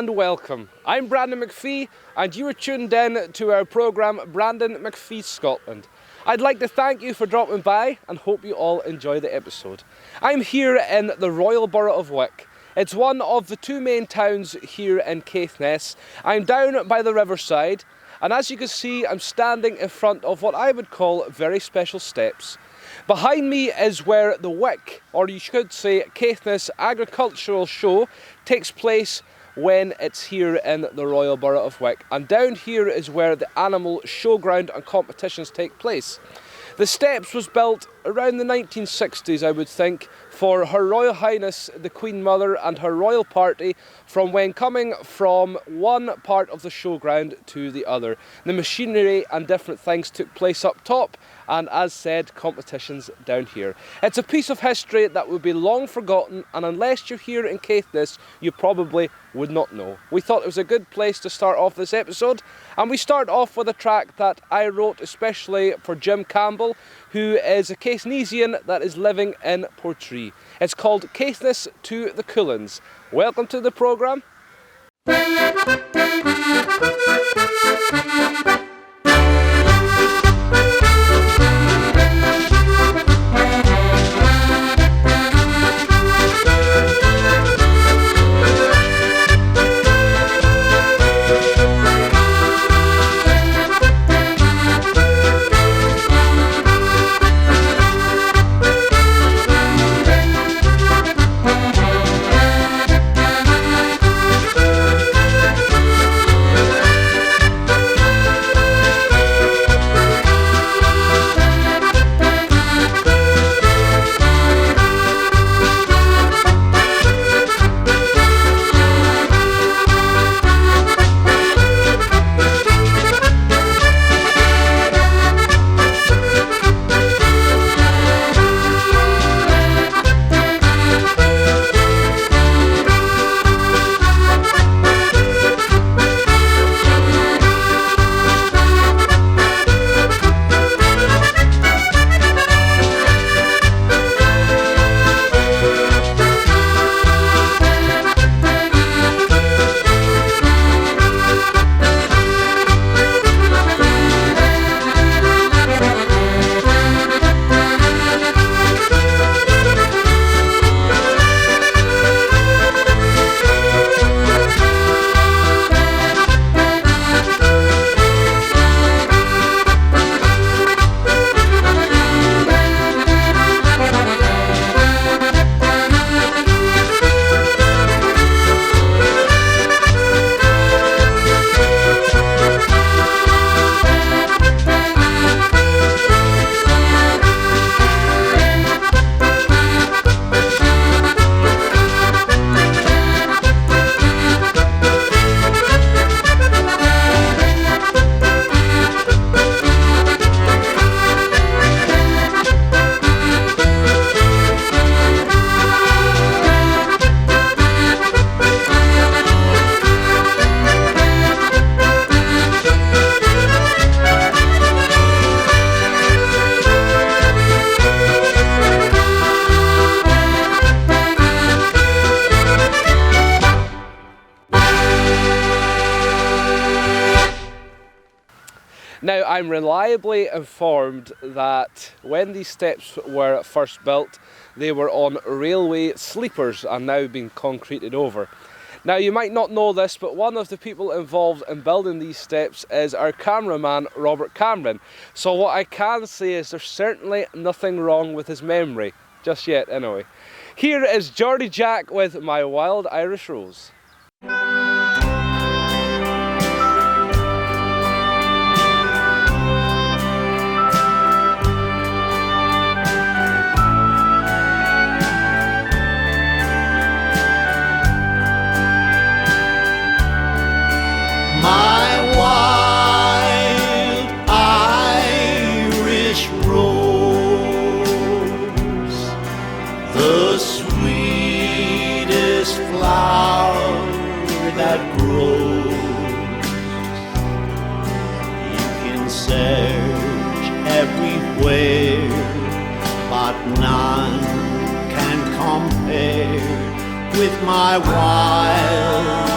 and welcome. I'm Brandon McPhee and you are tuned in to our programme Brandon McPhee Scotland. I'd like to thank you for dropping by and hope you all enjoy the episode. I'm here in the Royal Borough of Wick. It's one of the two main towns here in Caithness. I'm down by the riverside and as you can see I'm standing in front of what I would call very special steps. Behind me is where the Wick, or you should say Caithness Agricultural Show, takes place when it's here in the Royal Borough of Wick. And down here is where the animal showground and competitions take place. The steps was built around the 1960s, I would think, for Her Royal Highness the Queen Mother and her royal party from when coming from one part of the showground to the other. The machinery and different things took place up top and, as said, competitions down here. It's a piece of history that would be long forgotten, and unless you're here in Caithness, you probably would not know. We thought it was a good place to start off this episode, and we start off with a track that I wrote especially for Jim Campbell, who is a Caithnessian that is living in Portree. It's called Caithness to the Cullens. Welcome to the programme. Now, I'm reliably informed that when these steps were first built, they were on railway sleepers and now being concreted over. Now, you might not know this, but one of the people involved in building these steps is our cameraman, Robert Cameron. So what I can say is there's certainly nothing wrong with his memory, just yet anyway. Here is Geordie Jack with My Wild Irish Rose. My wild Irish rose, the sweetest flower that grows. You can search everywhere, but none can compare with my wild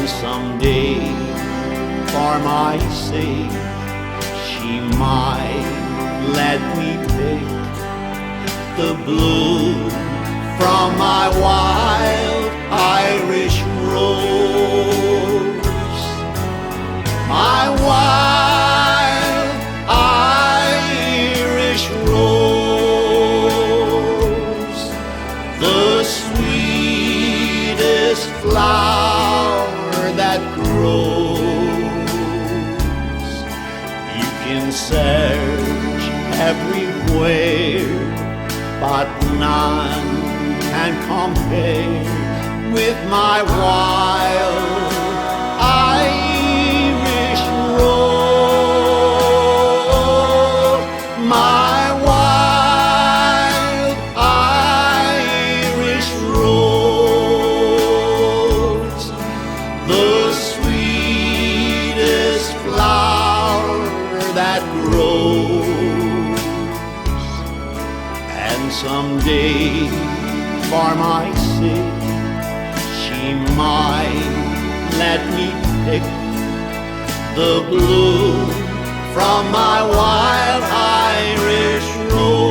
And someday, for my sake, she might let me pick the blue from my wild Irish rose. My wild Irish rose, the sweetest flower that grows. You can search everywhere, but none can compare with my wild Irish rose. My wild Irish rose, the sweetest flower that grows. And someday, for my sake, she might let me pick the blue from my wild Irish rose.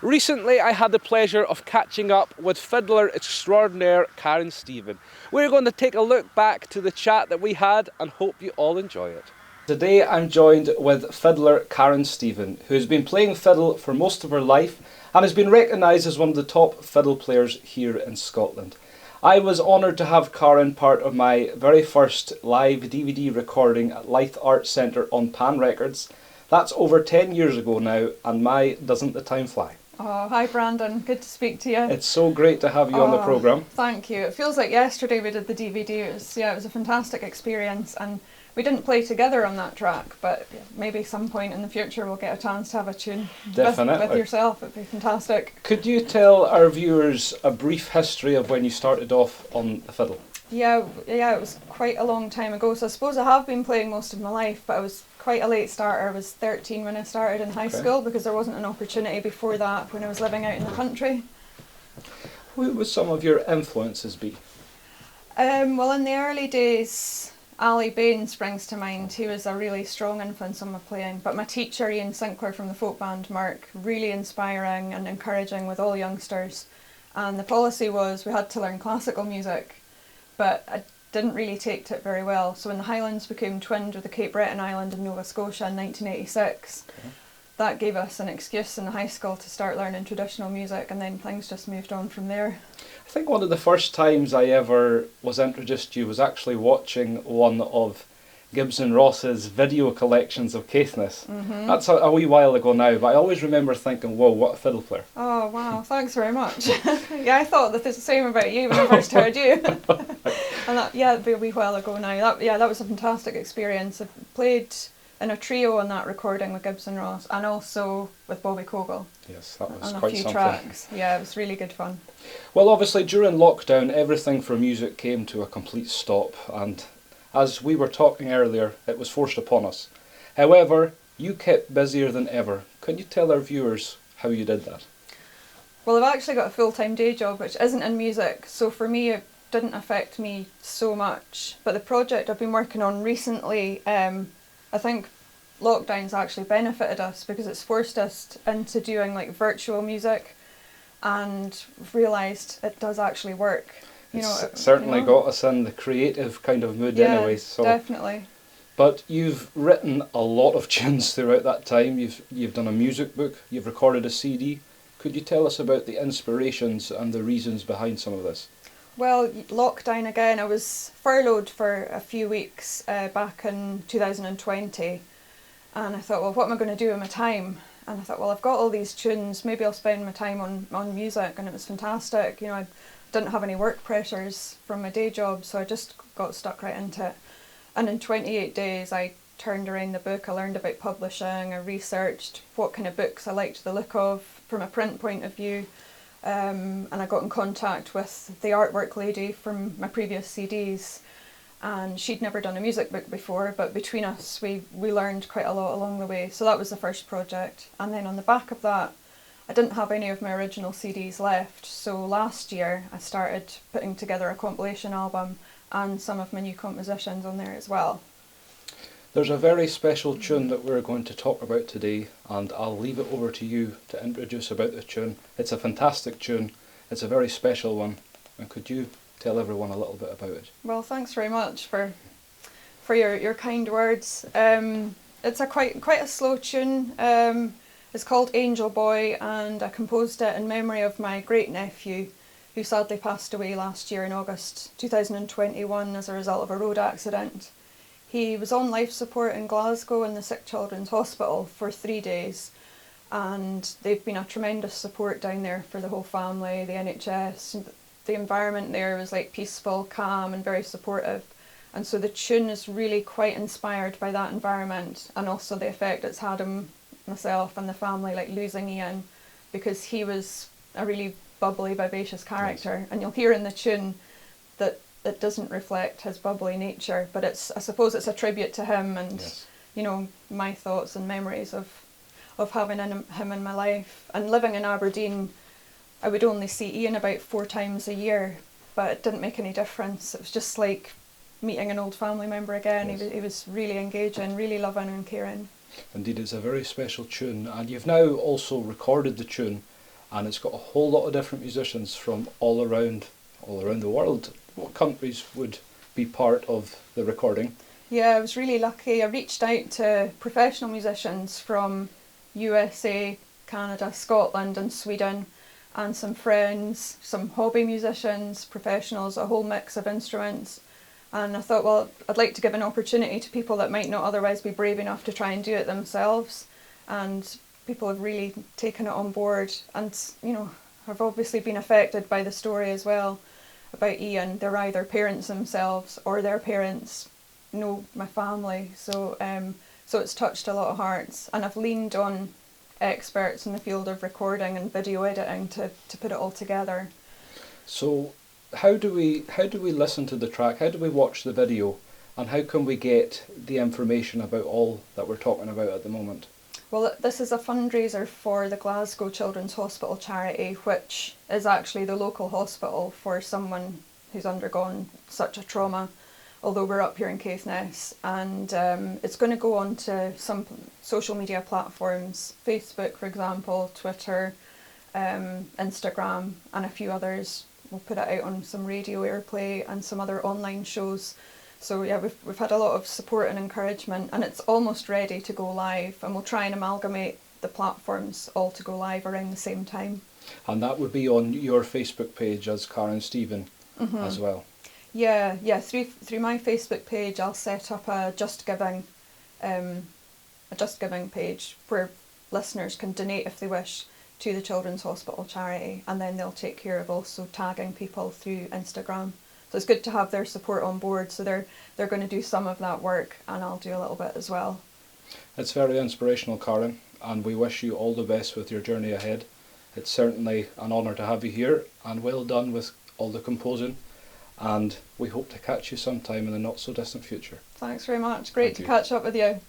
Recently, I had the pleasure of catching up with fiddler extraordinaire Karen Stephen. We're going to take a look back to the chat that we had and hope you all enjoy it. Today I'm joined with fiddler Karen Stephen, who has been playing fiddle for most of her life and has been recognised as one of the top fiddle players here in Scotland. I was honoured to have Karen part of my very first live DVD recording at Leith Arts Centre on Pan Records. That's over 10 years ago now, and doesn't the time fly. Oh, hi Brandon, good to speak to you. It's so great to have you on the programme. Thank you. It feels like yesterday we did the DVD. It was a fantastic experience, and we didn't play together on that track, but maybe some point in the future we'll get a chance to have a tune with yourself. It'd be fantastic. Could you tell our viewers a brief history of when you started off on the fiddle? Yeah, it was quite a long time ago, so I suppose I have been playing most of my life, but I was quite a late starter. I was 13 when I started in high school because there wasn't an opportunity before that when I was living out in the country. Who would some of your influences be? Well, in the early days, Ali Bain springs to mind. He was a really strong influence on my playing, but my teacher Ian Sinclair from the folk band Mark, really inspiring and encouraging with all youngsters. And the policy was we had to learn classical music, but I didn't really take to it very well. So when the Highlands became twinned with the Cape Breton Island in Nova Scotia in 1986, that gave us an excuse in the high school to start learning traditional music, and then things just moved on from there. I think one of the first times I ever was introduced to you was actually watching one of Gibson Ross's video collections of Caithness. That's a wee while ago now, but I always remember thinking, whoa, what a fiddle player. Oh wow, thanks very much. Yeah, I thought the same about you when I first heard you. And it'd be a wee while ago now. That was a fantastic experience. I played in a trio on that recording with Gibson Ross and also with Bobby Cogle. Yes, that was on quite a few something. tracks. Yeah, it was really good fun. Well, obviously during lockdown everything for music came to a complete stop, and as we were talking earlier, it was forced upon us. However, you kept busier than ever. Can you tell our viewers how you did that? Well, I've actually got a full-time day job which isn't in music, so for me it didn't affect me so much. But the project I've been working on recently, I think lockdown's actually benefited us because it's forced us into doing like virtual music, and realised it does actually work. It's certainly got us in the creative kind of mood anyway. So definitely. But you've written a lot of tunes throughout that time. You've done a music book, you've recorded a CD. Could you tell us about the inspirations and the reasons behind some of this? Well, lockdown again, I was furloughed for a few weeks back in 2020, and I thought, well, what am I going to do with my time? And I thought, well, I've got all these tunes, maybe I'll spend my time on music, and it was fantastic. I didn't have any work pressures from my day job, so I just got stuck right into it. And in 28 days I turned around the book, I learned about publishing, I researched what kind of books I liked the look of from a print point of view, and I got in contact with the artwork lady from my previous CDs, and she'd never done a music book before, but between us we learned quite a lot along the way. So that was the first project, and then on the back of that I didn't have any of my original CDs left, so last year I started putting together a compilation album and some of my new compositions on there as well. There's a very special tune that we're going to talk about today, and I'll leave it over to you to introduce about the tune. It's a fantastic tune, it's a very special one, and could you tell everyone a little bit about it? Well, thanks very much for your kind words. It's quite a slow tune. It's called Angel Boy, and I composed it in memory of my great nephew, who sadly passed away last year in August 2021 as a result of a road accident. He was on life support in Glasgow in the Sick Children's Hospital for 3 days, and they've been a tremendous support down there for the whole family, the NHS. The environment there was like peaceful, calm and very supportive, and so the tune is really quite inspired by that environment and also the effect it's had on myself and the family, like losing Ian, because he was a really bubbly, vivacious character. Yes. And you'll hear in the tune that it doesn't reflect his bubbly nature, but I suppose it's a tribute to him and yes. You know, my thoughts and memories of having him in my life. And living in Aberdeen, I would only see Ian about 4 times a year, but it didn't make any difference. It was just like meeting an old family member again. Yes. He was really engaging, really loving and caring. Indeed, it's a very special tune, and you've now also recorded the tune, and it's got a whole lot of different musicians from all around the world. What countries would be part of the recording? Yeah, I was really lucky. I reached out to professional musicians from USA, Canada, Scotland and Sweden, and some friends, some hobby musicians, professionals, a whole mix of instruments. And I thought, well, I'd like to give an opportunity to people that might not otherwise be brave enough to try and do it themselves. And people have really taken it on board and, you know, have obviously been affected by the story as well about Ian. They're either parents themselves or their parents know my family. So it's touched a lot of hearts. And I've leaned on experts in the field of recording and video editing to put it all together. So how do we listen to the track? How do we watch the video? And how can we get the information about all that we're talking about at the moment? Well, this is a fundraiser for the Glasgow Children's Hospital charity, which is actually the local hospital for someone who's undergone such a trauma, although we're up here in Caithness. And it's going to go on to some social media platforms, Facebook, for example, Twitter, Instagram, and a few others. We'll put it out on some radio airplay and some other online shows. So yeah, we've had a lot of support and encouragement, and it's almost ready to go live, and we'll try and amalgamate the platforms all to go live around the same time. And that would be on your Facebook page as Karen Stephen as well? Yeah, through my Facebook page I'll set up a Just Giving page where listeners can donate if they wish to the Children's Hospital charity, and then they'll take care of also tagging people through Instagram. So it's good to have their support on board. So they're going to do some of that work, and I'll do a little bit as well. It's very inspirational, Karen, and we wish you all the best with your journey ahead. It's certainly an honour to have you here, and well done with all the composing, and we hope to catch you sometime in the not so distant future. Thanks very much. Great to catch up with you.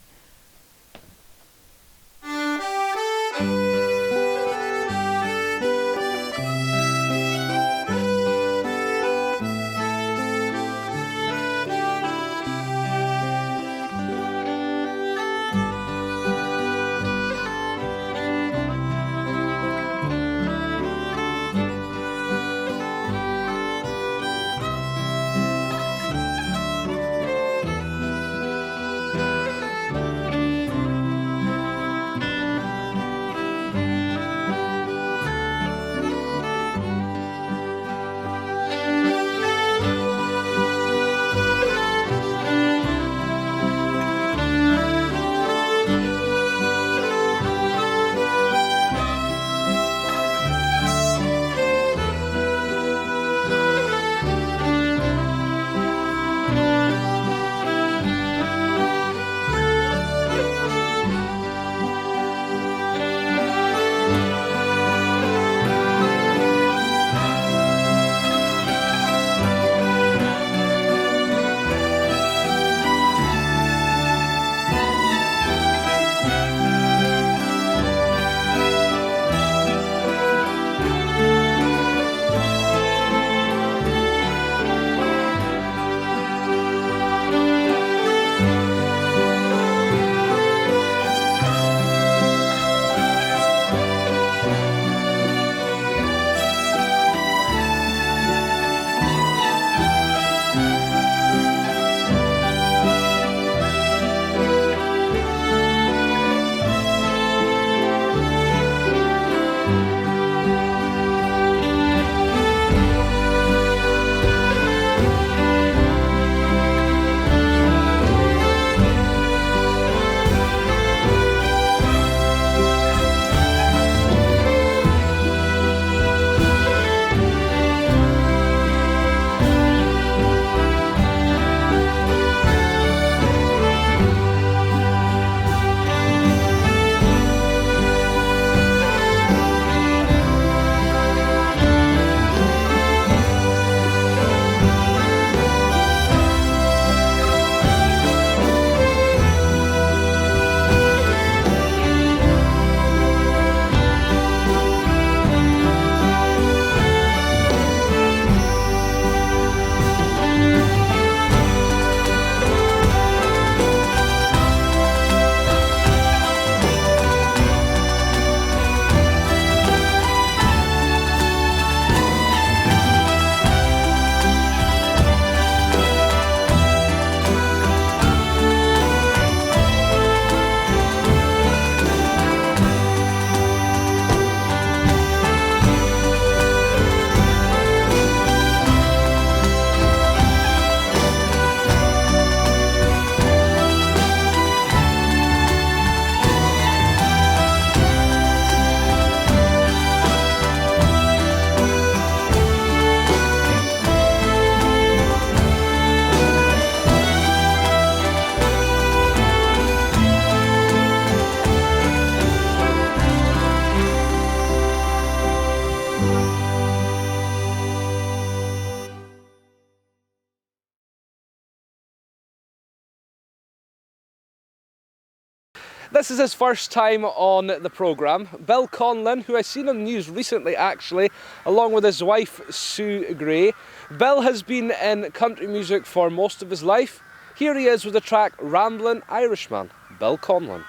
This is his first time on the programme. Bill Conlon, who I've seen on the news recently actually, along with his wife Sue Gray. Bill has been in country music for most of his life. Here he is with the track Ramblin' Irishman, Bill Conlon.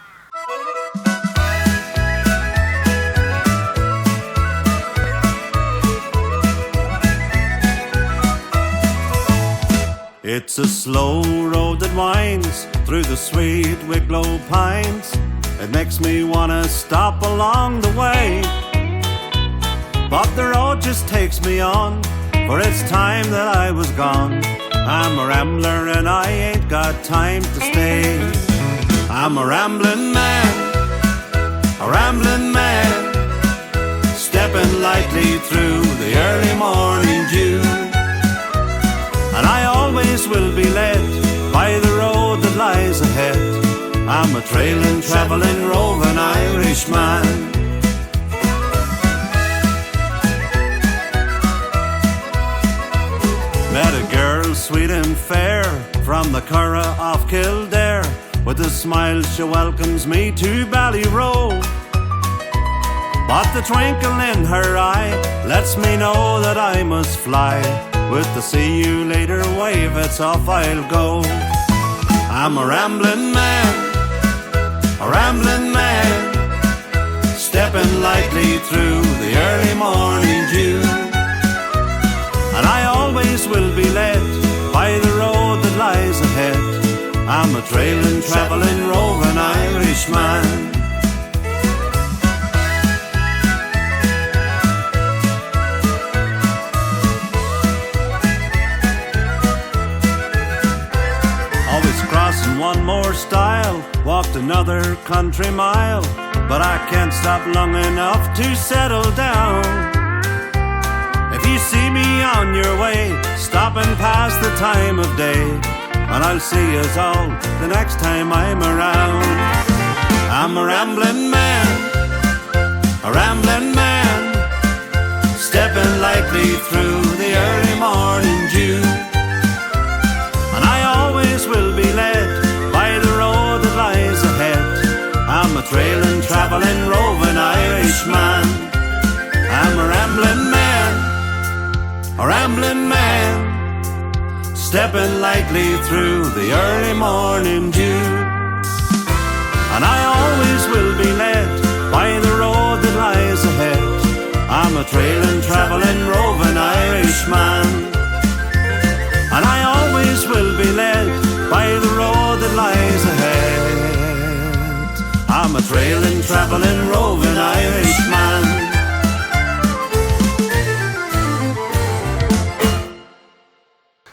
It's a slow road that winds through the sweet Wicklow pines. It makes me wanna stop along the way, but the road just takes me on, for it's time that I was gone. I'm a rambler and I ain't got time to stay. I'm a rambling man, stepping lightly through the early morning dew. And I always will be led by the road that lies ahead. I'm a trailing, travelling, roving Irishman. Met a girl sweet and fair from the Curragh of Kildare. With a smile she welcomes me to Ballyroe, but the twinkle in her eye lets me know that I must fly. With the see you later wave, it's off I'll go. I'm a rambling man, stepping lightly through the early morning dew. And I always will be led by the road that lies ahead. I'm a trailing, travelling, roving Irishman. Crossing one more stile, walked another country mile, but I can't stop long enough to settle down. If you see me on your way, stopping past the time of day, and I'll see us all the next time I'm around. I'm a rambling man, stepping lightly through the early morning dew. And I always will be led by the road that lies ahead. I'm a trailing, travelling, roving Irishman. I'm a rambling man, stepping lightly through the early morning dew. And I always will be led by the road that lies ahead. I'm a trailing, travelling, roving Irishman. And I always will be led by the road that lies ahead. I'm a trailing, travelling, roving Irishman.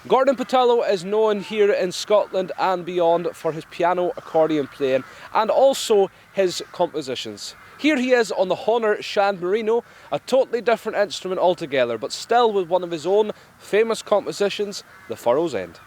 Gordon Patullo is known here in Scotland and beyond for his piano accordion playing and also his compositions. Here he is on the Honor Shan Marino, a totally different instrument altogether, but still with one of his own famous compositions, The Furrow's End.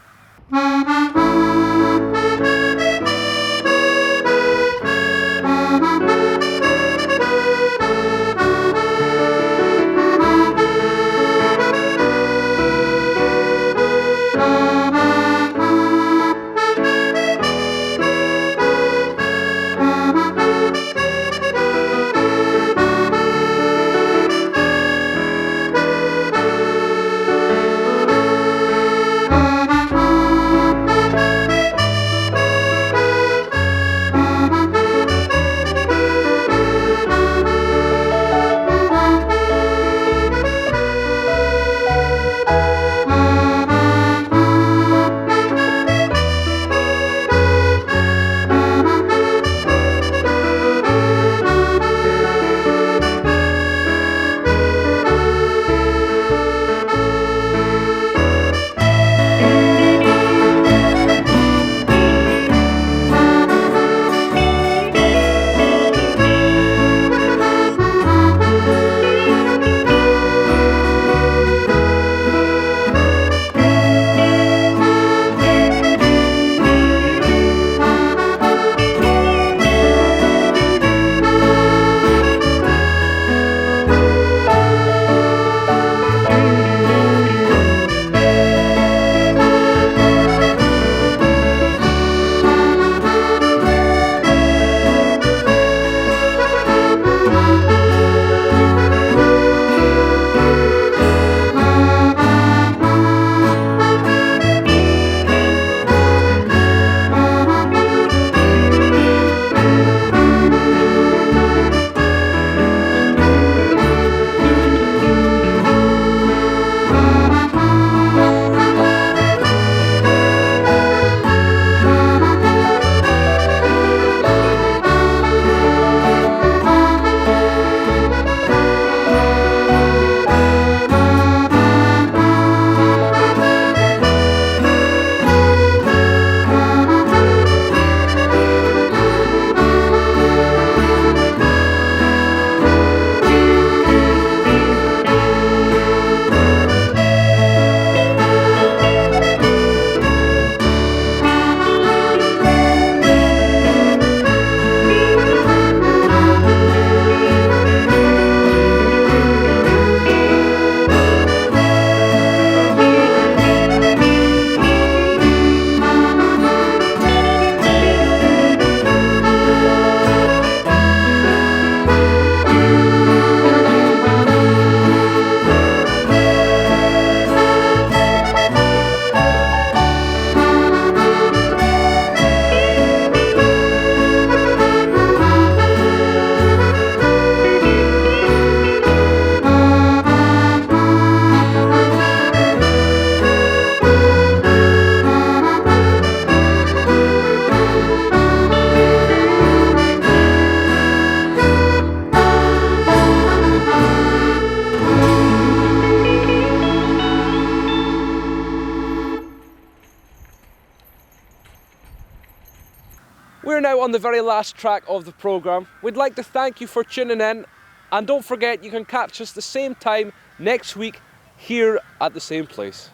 now on the very last track of the programme. We'd like to thank you for tuning in, and don't forget you can catch us the same time next week here at the same place.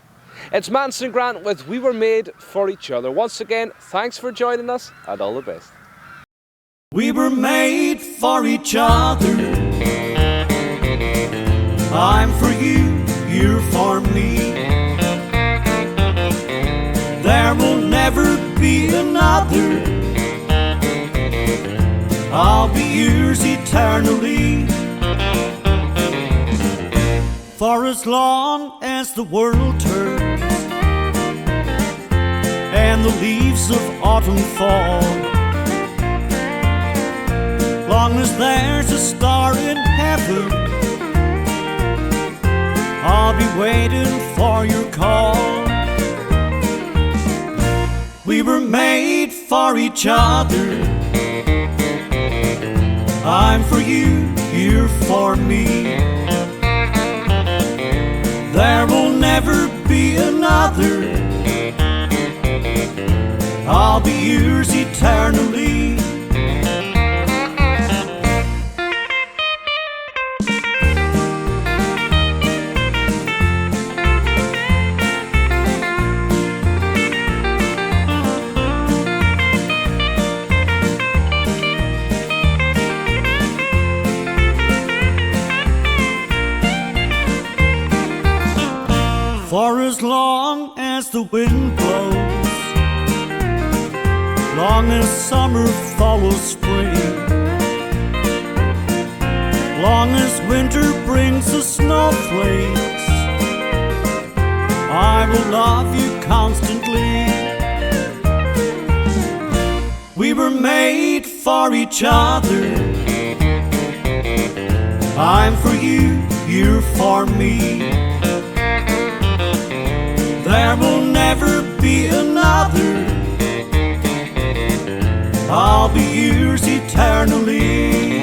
It's Manson Grant with We Were Made for Each Other. Once again, thanks for joining us and all the best. We were made for each other. I'm for you, you're for me. There will never be another. I'll be yours eternally. For as long as the world turns and the leaves of autumn fall, long as there's a star in heaven, I'll be waiting for your call. We were made for each other. I'm for you, you're for me. There will never be another. I'll be yours eternally. For as long as the wind blows, long as summer follows spring, long as winter brings the snowflakes, I will love you constantly. We were made for each other. I'm for you, you're for me. There will never be another. I'll be yours eternally.